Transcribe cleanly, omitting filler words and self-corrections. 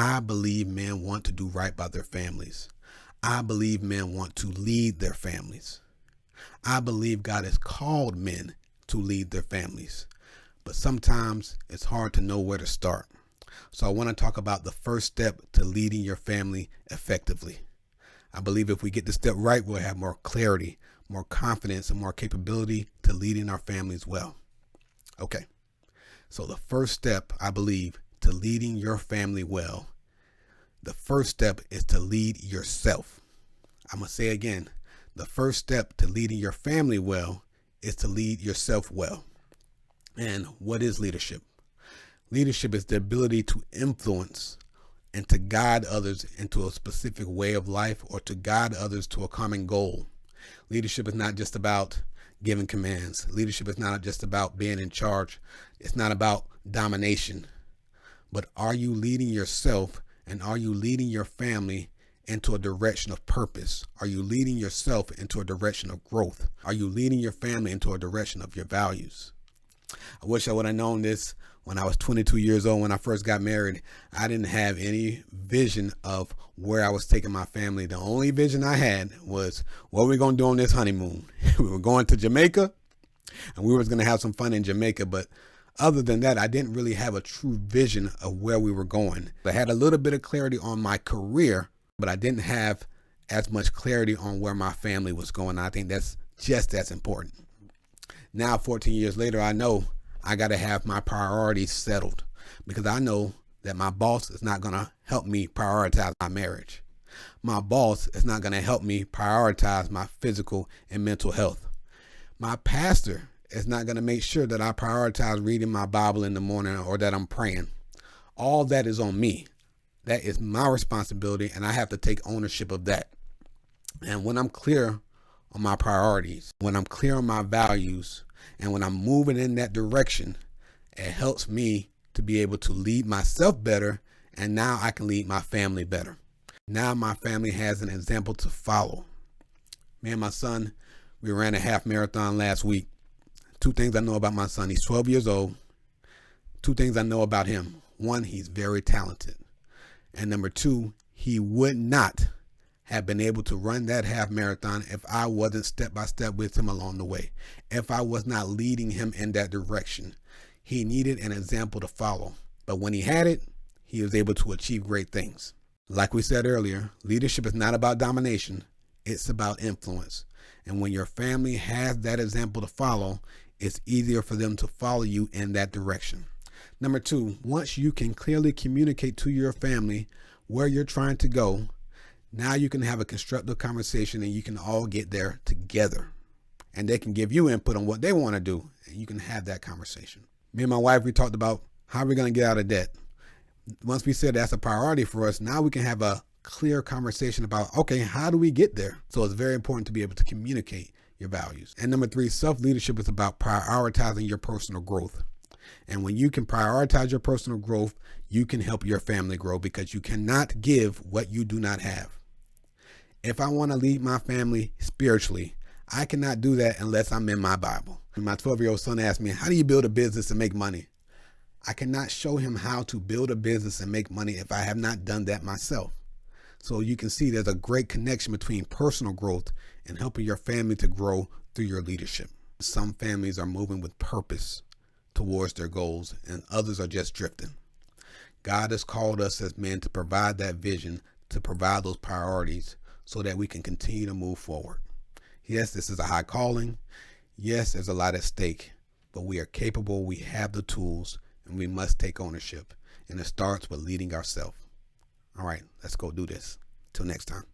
I believe men want to do right by their families. I believe men want to lead their families. I believe God has called men to lead their families, but sometimes it's hard to know where to start. So I want to talk about the first step to leading your family effectively. I believe if we get the step right, we'll have more clarity, more confidence, and more capability to leading our families well. Okay, so the first step, I believe, to leading your family well, the first step is to lead yourself. I'm going to say again, the first step to leading your family well is to lead yourself well. And what is leadership? Leadership is the ability to influence and to guide others into a specific way of life or to guide others to a common goal. Leadership is not just about giving commands. Leadership is not just about being in charge. It's not about domination. But are you leading yourself and are you leading your family into a direction of purpose? Are you leading yourself into a direction of growth? Are you leading your family into a direction of your values? I wish I would have known this when I was 22 years old. When I first got married, I didn't have any vision of where I was taking my family. The only vision I had was what we're going to do on this honeymoon. We were going to Jamaica and we were going to have some fun in Jamaica. But other than that, I didn't really have a true vision of where we were going. I had a little bit of clarity on my career, but I didn't have as much clarity on where my family was going. I think that's just as important. Now, 14 years later, I know I got to have my priorities settled because I know that my boss is not going to help me prioritize my marriage. My boss is not going to help me prioritize my physical and mental health. My pastor is not going to make sure that I prioritize reading my Bible in the morning or that I'm praying. All that is on me. That is my responsibility, and I have to take ownership of that. And when I'm clear on my priorities, when I'm clear on my values, and when I'm moving in that direction, it helps me to be able to lead myself better, and now I can lead my family better. Now my family has an example to follow. Me and my son, we ran a half marathon last week. Two things I know about my son. He's 12 years old. Two things I know about him. One, he's very talented. And number two, he would not have been able to run that half marathon if I wasn't step by step with him along the way. If I was not leading him in that direction, he needed an example to follow. But when he had it, he was able to achieve great things. Like we said earlier, leadership is not about domination. It's about influence. And when your family has that example to follow, it's easier for them to follow you in that direction. Number two, once you can clearly communicate to your family where you're trying to go, now you can have a constructive conversation and you can all get there together. And they can give you input on what they want to do. And you can have that conversation. Me and my wife, we talked about how we're going to get out of debt. Once we said that's a priority for us, now we can have a clear conversation about, okay, how do we get there? So it's very important to be able to communicate your values. And number three, self-leadership is about prioritizing your personal growth. And when you can prioritize your personal growth, you can help your family grow because you cannot give what you do not have. If I want to lead my family spiritually, I cannot do that unless I'm in my Bible. My 12-year-old son asked me, how do you build a business and make money? I cannot show him how to build a business and make money if I have not done that myself. So you can see there's a great connection between personal growth and helping your family to grow through your leadership. Some families are moving with purpose towards their goals and others are just drifting. God has called us as men to provide that vision, to provide those priorities so that we can continue to move forward. Yes, this is a high calling. Yes, there's a lot at stake, but we are capable, we have the tools, and we must take ownership. And it starts with leading ourselves. All right, let's go do this. Till next time.